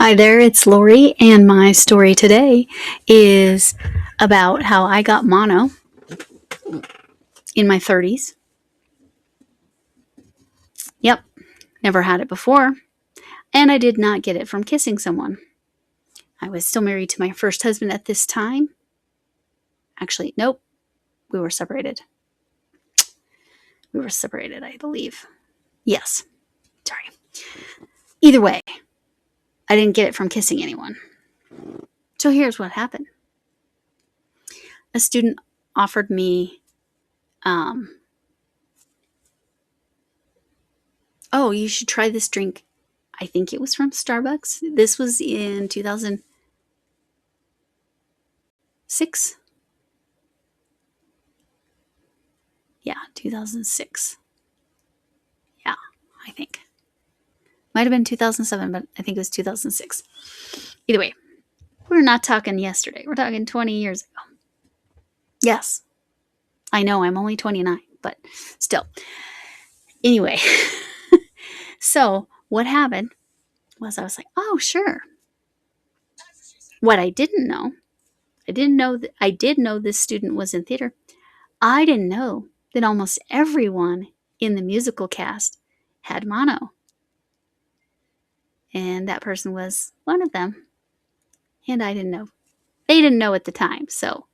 Hi there, it's Lori, and my story today is about how I got mono in my 30s. Yep, never had it before, and I did not get it from kissing someone. I was still married to my first husband at this time. Actually, nope, we were separated. I believe. Yes, sorry. Either way, I didn't get it from kissing anyone. So here's what happened. A student offered me oh, you should try this drink. I think it was from Starbucks. This was in 2006. Yeah, 2006. Yeah, I think. Might have been 2007, but I think it was 2006. Either way, we're not talking yesterday. We're talking 20 years ago. Yes, I know I'm only 29, but still. Anyway, so what happened was I was like, oh, sure. What I did know this student was in theater. I didn't know that almost everyone in the musical cast had mono. And that person was one of them. And I didn't know. They didn't know at the time, so.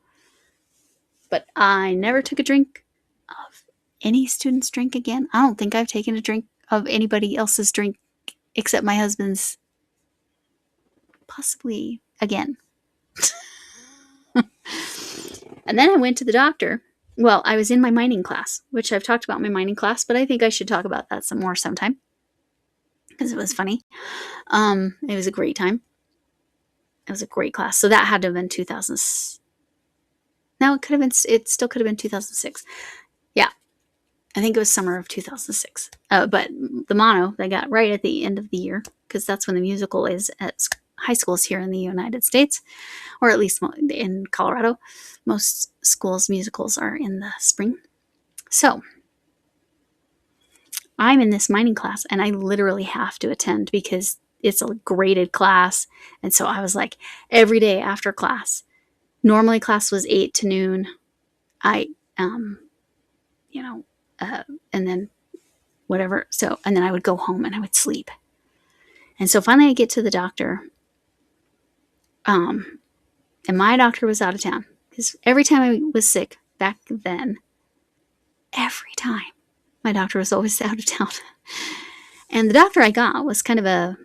But I never took a drink of any student's drink again. I don't think I've taken a drink of anybody else's drink except my husband's. Possibly again. And then I went to the doctor. Well, I was in my mining class, which I've talked about my mining class, but I think I should talk about that some more sometime because it was funny. It was a great time. It was a great class. So that had to have been 2000. No, it still could have been 2006. Yeah. I think it was summer of 2006. But the mono I got right at the end of the year because that's when the musical is at high schools here in the United States, or at least in Colorado. Most schools' musicals are in the spring. So I'm in this mining class and I literally have to attend because it's a graded class. And so I was like, every day after class, normally class was 8 to noon. And then whatever. So, and then I would go home and I would sleep. And so finally I get to the doctor. And my doctor was out of town because every time I was sick back then, every time my doctor was always out of town. And the doctor I got was kind of an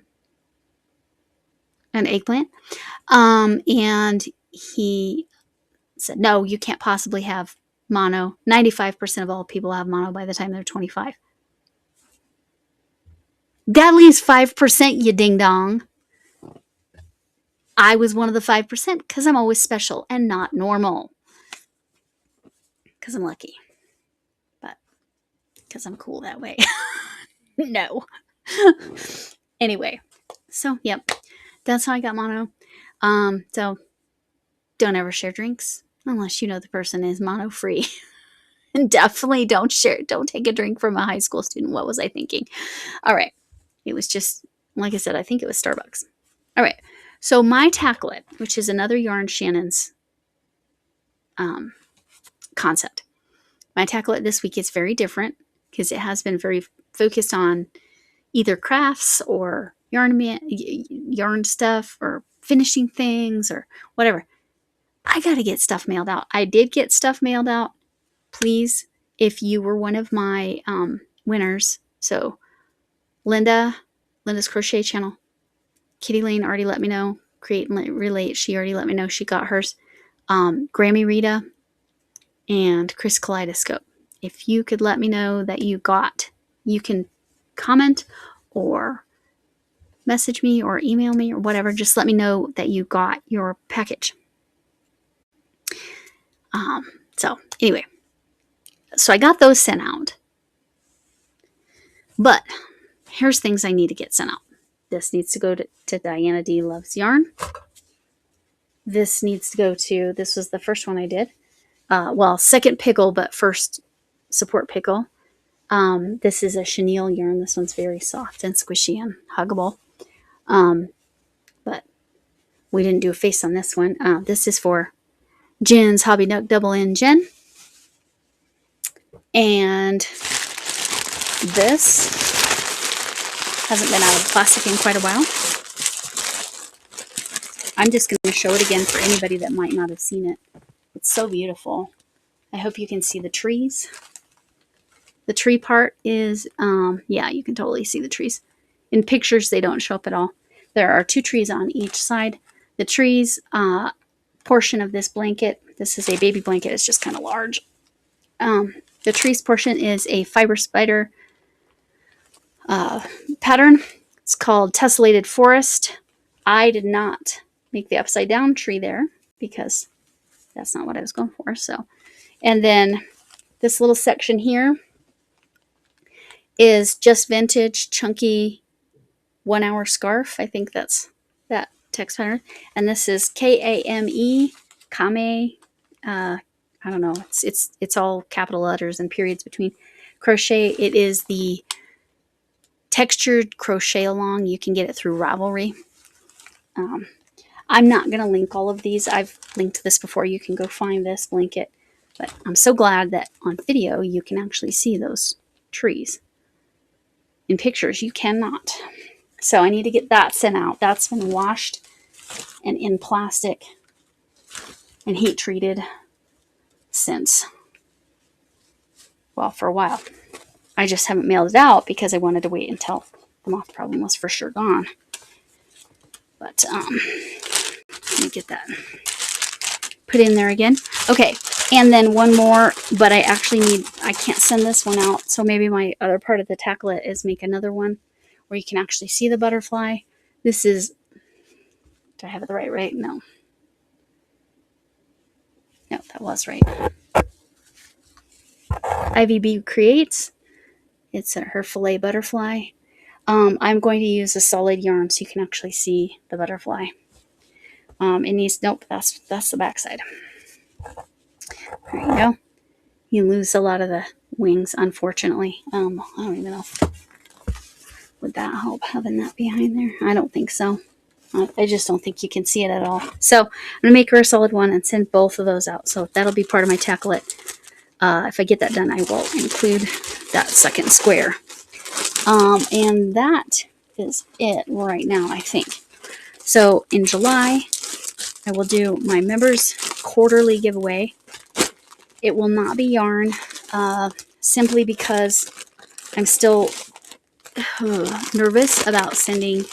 eggplant. And he said, no, you can't possibly have mono. 95% of all people have mono by the time they're 25. That leaves 5%, you ding dong. I was one of the 5% because I'm always special and not normal. Because I'm lucky. But because I'm cool that way. No. Anyway. So, yep. That's how I got mono. So, don't ever share drinks unless you know the person is mono free. And definitely don't take a drink from a high school student. What was I thinking? All right. It was just, like I said, I think it was Starbucks. All right. So my tacklet, which is another Yarn Shannon's concept. My tacklet this week is very different because it has been very focused on either crafts or yarn stuff or finishing things or whatever. I got to get stuff mailed out. I did get stuff mailed out. Please, if you were one of my winners, so Linda's Crochet Channel, Kitty Lane already let me know. Create and Relate, she already let me know she got hers. Grammy Rita and Chris Kaleidoscope. If you could let me know that you can comment or message me or email me or whatever. Just let me know that you got your package. So anyway, so I got those sent out. But here's things I need to get sent out. This needs to go to Diana D. Loves Yarn. This needs to go to, this was the first one I did. Second pickle, but first support pickle. This is a chenille yarn. This one's very soft and squishy and huggable. we didn't do a face on this one. This is for Jen's Hobby Nook Double N Jen. And this hasn't been out of plastic in quite a while. I'm just going to show it again for anybody that might not have seen it. It's so beautiful. I hope you can see the trees. The tree part is, yeah, you can totally see the trees. In pictures, they don't show up at all. There are 2 trees on each side. The trees portion of this blanket, this is a baby blanket, it's just kind of large. The trees portion is a fiber spider pattern. It's called Tessellated Forest. I did not make the upside down tree there because that's not what I was going for. So, and then this little section here is just vintage chunky 1 hour scarf. I think that's that text pattern. And this is Kame, Kame. I don't know. It's all capital letters and periods between. Crochet. It is the textured crochet along. You can get it through Ravelry. I'm not going to link all of these. I've linked this before. You can go find this blanket. But I'm so glad that on video you can actually see those trees. In pictures you cannot. So I need to get that sent out. That's been washed and in plastic and heat treated since, well, for a while. I just haven't mailed it out because I wanted to wait until the moth problem was for sure gone. But let me get that put in there again. Okay, and then one more, but I can't send this one out. So maybe my other part of the tacklet is make another one where you can actually see the butterfly. This is, do I have it the right? No. No, that was right. IVB Creates. It's her fillet butterfly. I'm going to use a solid yarn so you can actually see the butterfly. It needs, nope, that's the back side. There you go. You lose a lot of the wings, unfortunately. I don't even know. Would that help having that behind there? I don't think so. I just don't think you can see it at all. So I'm going to make her a solid one and send both of those out. So that'll be part of my tacklet. If I get that done, I will include that second square. And that is it right now, I think. So in July, I will do my members quarterly giveaway. It will not be yarn, simply because I'm still nervous about sending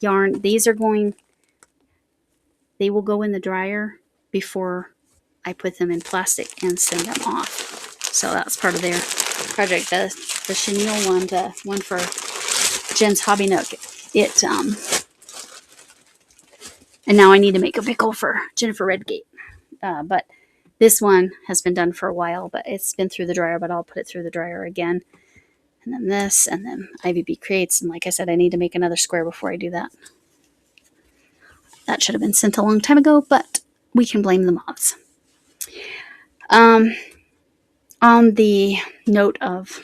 yarn. These are they will go in the dryer before I put them in plastic and send them off. So that's part of their project. The chenille one, the one for Jen's Hobby Nook. And now I need to make a pickle for Jennifer Redgate. But this one has been done for a while, but it's been through the dryer, but I'll put it through the dryer again. And then this, and then IVB Creates. And like I said, I need to make another square before I do that. That should have been sent a long time ago, but we can blame the moths. On the note of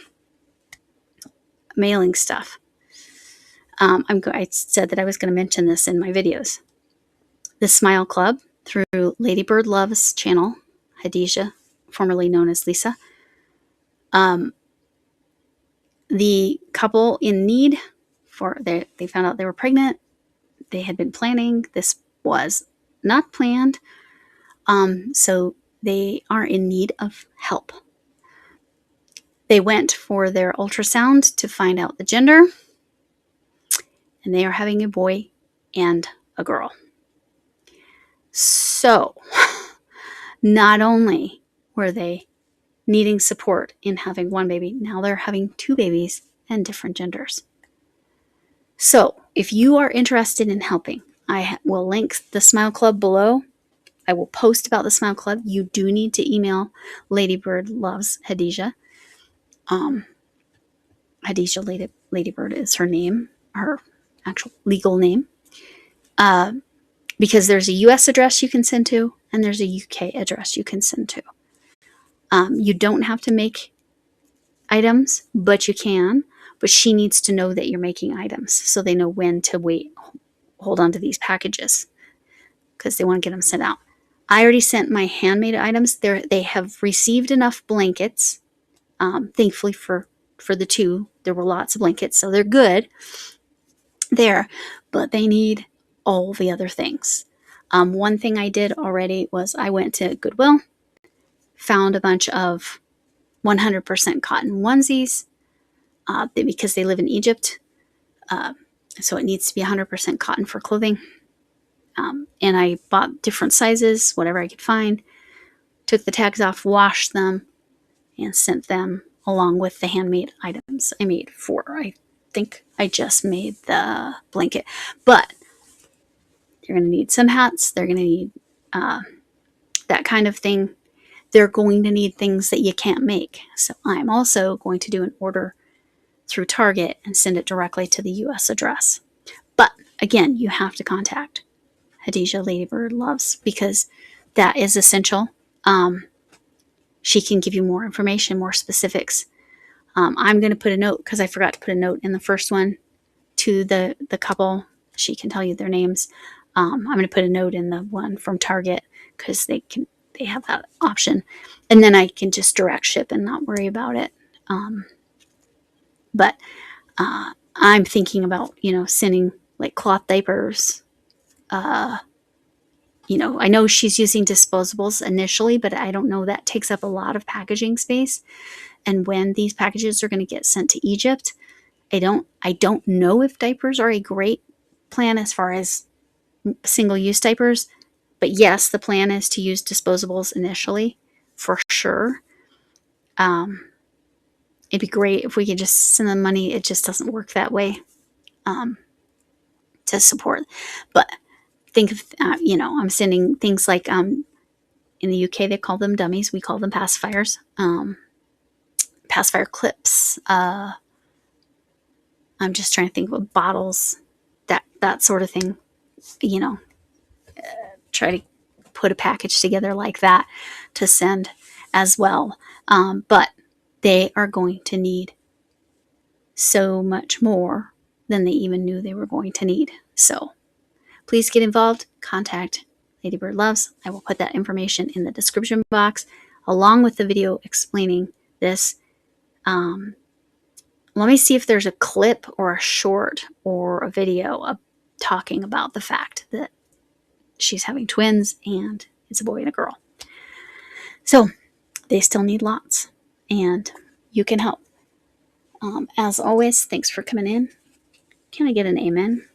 mailing stuff, I said that I was going to mention this in my videos. The Smile Club through Ladybird Love's channel, Hadijah, formerly known as Lisa. The couple in need they found out they were pregnant. They had been planning. This was not planned. So they are in need of help. They went for their ultrasound to find out the gender. And they are having a boy and a girl. So, not only were they needing support in having one baby, now they're having 2 babies and different genders. So, if you are interested in helping, I will link the Smile Club below. I will post about the Smile Club. You do need to email Ladybird Loves Hadijah. Hadijah Ladybird is her name, her actual legal name. Because there's a US address you can send to, and there's a UK address you can send to. You don't have to make items, but you can. But she needs to know that you're making items so they know when to hold on to these packages. because they want to get them sent out. I already sent my handmade items. They have received enough blankets. Thankfully for the two, there were lots of blankets, so they're good there, but they need all the other things. One thing I did already was I went to Goodwill, found a bunch of 100% cotton onesies because they live in Egypt. So it needs to be 100% cotton for clothing. And I bought different sizes, whatever I could find, took the tags off, washed them, and sent them along with the handmade items I made for. I think I just made the blanket. But they're going to need some hats. They're going to need that kind of thing. They're going to need things that you can't make. So I'm also going to do an order through Target and send it directly to the U.S. address. But again, you have to contact Hadijah Ladybird Loves because that is essential. She can give you more information, more specifics. I'm going to put a note because I forgot to put a note in the first one to the couple. She can tell you their names. I'm going to put a note in the one from Target because they have that option, and then I can just direct ship and not worry about it. But I'm thinking about sending like cloth diapers. I know she's using disposables initially, but I don't know, that takes up a lot of packaging space. And when these packages are going to get sent to Egypt, I don't know if diapers are a great plan as far as single-use diapers. But yes, the plan is to use disposables initially, for sure. It'd be great if we could just send them money. It just doesn't work that way to support. But think of, I'm sending things like in the UK, they call them dummies. We call them pacifiers. Pacifier clips. I'm just trying to think of bottles, that sort of thing. Try to put a package together like that to send as well. But they are going to need so much more than they even knew they were going to need. So please get involved. Contact Ladybird Loves. I will put that information in the description box along with the video explaining this. Let me see if there's a clip or a short or a video of talking about the fact that she's having twins and it's a boy and a girl. So they still need lots, and you can help. As always, thanks for coming in. Can I get an amen?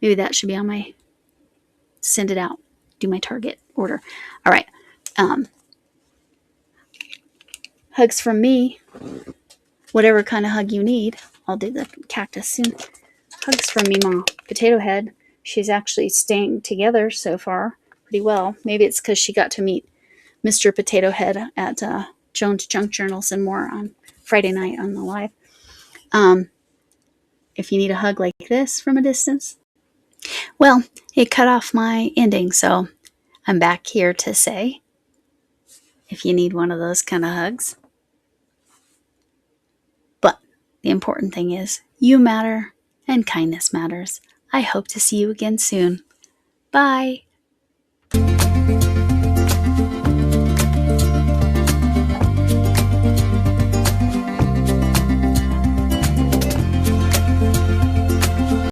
Maybe that should be on my send it out, do my Target order. All right. Hugs from me. Whatever kind of hug you need. I'll do the cactus soon. Hugs from me, Mom. Potato Head. She's actually staying together so far pretty well. Maybe it's because she got to meet Mr. Potato Head at Jones Junk Journals and more on Friday night on the live. If you need a hug like this from a distance, well, it cut off my ending, so I'm back here to say, if you need one of those kind of hugs. But the important thing is, you matter and kindness matters. I hope to see you again soon. Bye.